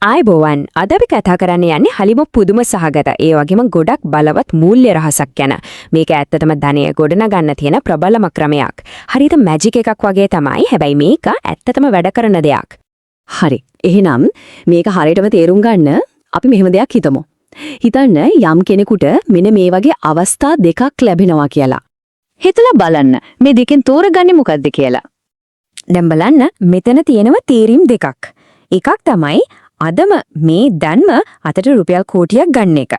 ආයුබෝවන් අද අපි කතා කරන්න යන්නේ හලිම පුදුම සහගත ඒ වගේම ගොඩක් බලවත් මූල්‍ය රහසක් ගැන. මේක ඇත්තටම ධනය ගොඩනගන්න තියෙන ප්‍රබලම ක්‍රමයක්. හරියට මැජික් එකක් වගේ තමයි. හැබැයි මේක ඇත්තටම වැඩ කරන දෙයක්. හරි. එහෙනම් මේක හරියටම තේරුම් ගන්න අපි මෙහෙම දෙයක් හිතමු. හිතන්න යම් කෙනෙකුට මෙන්න මේ වගේ අවස්ථා දෙකක් ලැබෙනවා කියලා. හිතලා බලන්න මේ දෙකෙන් තෝරගන්නේ මොකද්ද කියලා. දැන් බලන්න මෙතන තියෙනවා තීරීම් දෙකක්. එකක් තමයි අදම මේ දැන්ම අතට රුපියල් කෝටියක් ගන්න එක.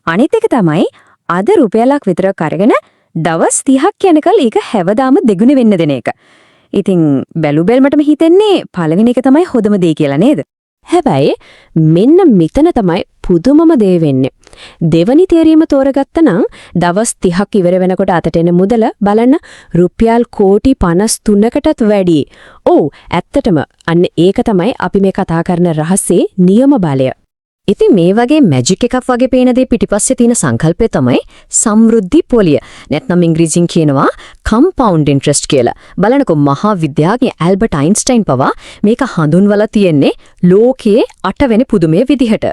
අනිත් එක තමයි අද රුපියලක් විතර කරගෙන දවස් 30ක් යනකල් ඒක හැවදාම දෙගුණ වෙන්න දෙන එක. ඉතින් බැලුබෙල්මටම හිතෙන්නේ පළවෙනි එක තමයි හොඳම දේ කියලා නේද? හැබැයි මෙන්න මෙතන තමයි පුදුමම දේ වෙන්නේ. දෙවනි තේරීම තෝරගත්තා නම් දවස් 30ක් ඉවර වෙනකොට අතට එන මුදල බලන්න රුපියල් කෝටි 53කටත් වැඩි. ඔව් ඇත්තටම අන්න ඒක තමයි අපි මේ කතා කරන රහසේ නියම බලය. ඉතින් මේ වගේ මැජික් එකක් වගේ පේන දේ පිටිපස්සේ තියෙන සංකල්පය තමයි සමෘද්ධි පොලිය. නැත්නම් ඉංග්‍රීසියෙන් කියනවා compound interest කියලා. බලන්නකො මහා විද්‍යාඥ ඇල්බර්ට් අයින්ස්ටයින් පවා මේක හඳුන්වලා තියෙන්නේ ලෝකයේ 8 වෙනි පුදුමයේ විදිහට.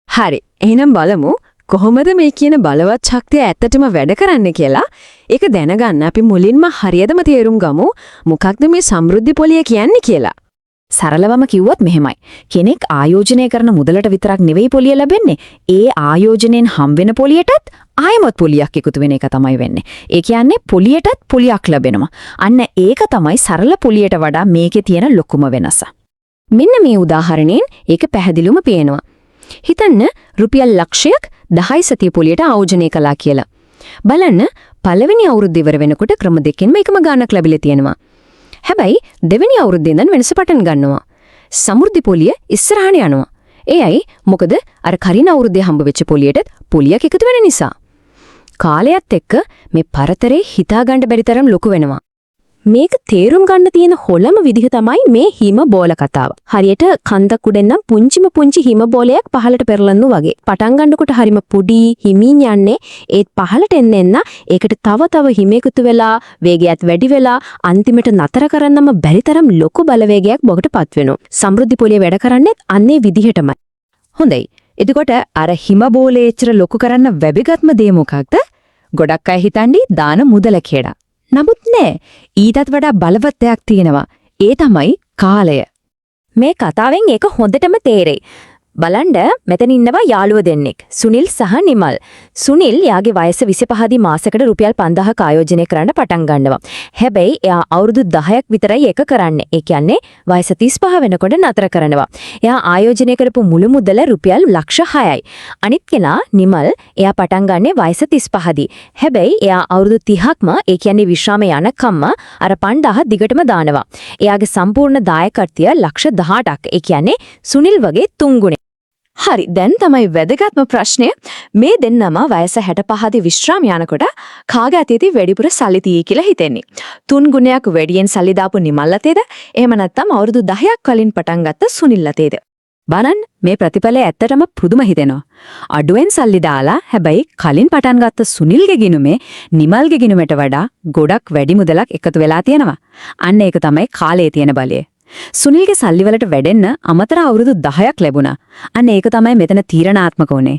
හරි. එහෙනම් බලමු කොහොමද මේ කියන බලවත් ශක්තිය ඇත්තටම වැඩ කරන්නේ කියලා. ඒක දැනගන්න අපි මුලින්ම හරියටම තේරුම් ගමු මොකක්ද මේ සමෘද්ධි පොලිය කියන්නේ කියලා. සරලවම කිව්වොත් මෙහෙමයි. කෙනෙක් ආයෝජනය කරන මුදලට විතරක් නෙවෙයි පොලිය ලැබෙන්නේ. ඒ ආයෝජනයෙන් හම් වෙන පොලියටත් ආයමත් පොලියක් එකතු වෙන එක තමයි වෙන්නේ. ඒ කියන්නේ පොලියටත් පොලියක් ලැබෙනවා. අන්න ඒක තමයි සරල පොලියට වඩා මේකේ තියෙන ලොකුම වෙනස. මෙන්න මේ උදාහරණයෙන් ඒක පැහැදිලිවම පේනවා. හිතන්න රුපියල් ලක්ෂයක් 10 සතිය පොලියට ආයෝජනය කළා කියලා. බලන්න පළවෙනි අවුරුද්ද ඉවර වෙනකොට ක්‍රම දෙකකින්ම එකම ගාණක් ලැබිලා තියෙනවා. හැබැයි දෙවෙනි අවුරුද්දෙන් දැන් වෙනස පටන් ගන්නවා. සමෘද්ධි පොලිය ඉස්සරහට යනවා. එයයි මොකද අර කරින අවුරුද්දේ හම්බ වෙච්ච පොලියටත් පොලියක් එකතු වෙන නිසා. කාලයත් එක්ක මේ පරතරේ හිතා ගන්න බැරි තරම් ලොකු වෙනවා. මේක තේරුම් ගන්න තියෙන හොළම විදිහ තමයි මේ හිම බෝල කතාව. හරියට කන්දක් උඩෙන් නම් පුංචි හිම බෝලයක් පහළට පෙරලන්නු වගේ. පටන් ගන්නකොට හරිම පොඩි හිමින් යන්නේ ඒත් පහළට එන්න ඒකට තව හිම එකතු වෙලා වේගයත් වැඩි වෙලා අන්තිමට නතර කරන්නම බැරි තරම් ලොකු බලවේගයක් බොකටපත් වෙනවා. සමෘද්ධි පොලිය වැඩ කරන්නේ අන්නේ විදිහටමයි. හොඳයි. එතකොට අර හිම බෝලේ එච්චර ලොකු කරන්න වැදගත්ම දේ මොකක්ද? ගොඩක් අය හිතන්නේ දාන මුදල කියලා. නමුත් නෑ. ඊටත් වඩා බලවත් දෙයක් තියෙනවා. ඒ තමයි කාලය. මේ කතාවෙන් ඒක හොඳටම තේරෙයි. බලන්න මෙතන ඉන්නවා යාළුවෝ දෙන්නෙක්. සුනිල් සහ නිමල්. සුනිල් යාගේ වයස 25 දී මාසෙකට රුපියල් 5000ක් ආයෝජනය කරන්න පටන් ගන්නවා. හැබැයි එයා අවුරුදු 10ක් විතරයි ඒක කරන්නේ. ඒ කියන්නේ වයස 35 වෙනකොට නතර කරනවා. එයා ආයෝජනය කරපු මුළු මුදල රුපියල් ලක්ෂ 6යි. අනිත් කෙනා නිමල් එයා පටන් ගන්නේ වයස 35 දී. හැබැයි එයා අවුරුදු 30ක්ම ඒ කියන්නේ විශ්‍රාම යනකම්ම අර 5000 දිගටම දානවා. එයාගේ සම්පූර්ණ දායකත්වය ලක්ෂ 18ක්. ඒ කියන්නේ සුනිල් වගේ 3 ගුණයක්. හරි දැන් තමයි වැදගත්ම ප්‍රශ්නය මේ දෙන්නම වයස 65 දී විශ්‍රාම යනකොට කාගේ අතේදී වැඩිපුර සල්ලි තියෙයි කියලා හිතෙන්නේ. 3 ගුණයක් වැඩියෙන් සල්ලි දාපු නිමල් අතේද එහෙම නැත්නම් අවුරුදු 10ක් කලින් පටන් ගත්ත සුනිල් අතේද? බලන්න මේ ප්‍රතිඵලය ඇත්තටම පුදුම හිතෙනවා. අඩුවෙන් සල්ලි දාලා හැබැයි කලින් පටන් ගත්ත සුනිල්ගේ ගිණුමේ නිමල්ගේ ගිණුමට වඩා ගොඩක් වැඩි මුදලක් එකතු වෙලා තියෙනවා. අන්න ඒක තමයි කාලයේ තියෙන බලය. සුනිල්ගේ සල්ලි වලට වැඩෙන්න අමතර අවුරුදු 10ක් ලැබුණා. අන්න ඒක තමයි මෙතන තීරණාත්මක උනේ.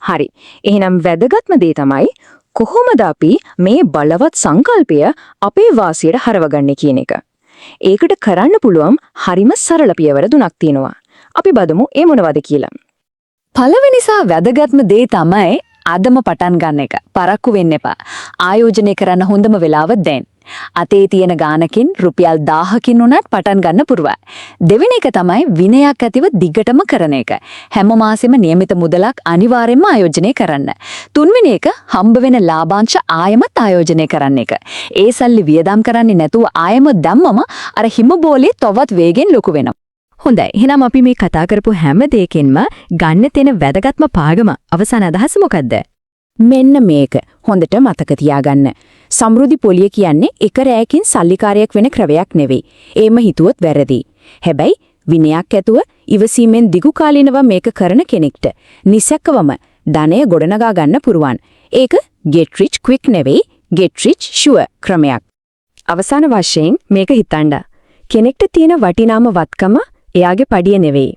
හරි. එහෙනම් වැදගත්ම දේ තමයි කොහොමද අපි මේ බලවත් සංකල්පය අපේ වාසියට හරවගන්නේ කියන එක. ඒකට කරන්න පුළුවන් හරිම සරල පියවර තුනක් තියෙනවා. අපි බලමු ඒ මොනවද කියලා. පළවෙනි සහ වැදගත්ම දේ තමයි අදම පටන් ගන්න එක. පරක්කු වෙන්න එපා. ආයෝජනය කරන්න හොඳම වෙලාව දැන්. අතේ තියෙන ගානකින් රුපියල් 1000කින් උනත් පටන් ගන්න පුරුවයි. දෙවෙනි එක තමයි විනයක් ඇතිව දිගටම කරන එක. හැම මාසෙම નિયમિત මුදලක් අනිවාර්යයෙන්ම ආයෝජනය කරන්න. තුන්වෙනි එක හම්බ වෙන ලාභාංශ ආයමත් ආයෝජනය කරන්න එක. ඒ සල්ලි වියදම් කරන්නේ නැතුව ආයම දැම්මම අර හිම බෝලේ තවත් වේගෙන් ලොකු වෙනවා. හොඳයි. එහෙනම් අපි මේ කතා කරපු හැම දෙයකින්ම ගන්න තියෙන වැදගත්ම පාගම අවසාන අදහස මොකද්ද? මෙන්න මේක. හොඳට මතක තියාගන්න. සමෘද්ධි පොලිය කියන්නේ එක රැයකින් සල්ලිකාරයක් වෙන ක්‍රමයක් නෙවෙයි. ඒම හිතුවොත් වැරදි. හැබැයි විනයක් ඇතුව ඉවසීමෙන් දිගු කාලිනව මේක කරන කෙනෙක්ට නිසැකවම ධනය ගොඩනගා ගන්න පුරුවන්. ඒක get rich quick නෙවෙයි get rich sure ක්‍රමයක්. අවසාන වශයෙන් මේක හිතන්න. කෙනෙක්ට තියෙන වටිනාම වත්කම එයාගේ පඩිය නෙවෙයි.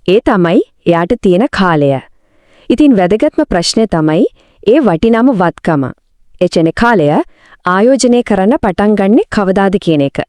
ඒ තමයි එයාට තියෙන කාලය. ඉතින් වැදගත්ම ප්‍රශ්නේ තමයි ඒ වටිනාම වත්කම. එචෙන කාලය ආයෝජනය කරන්න පටන් ගන්නේ කවදාද කියන එක.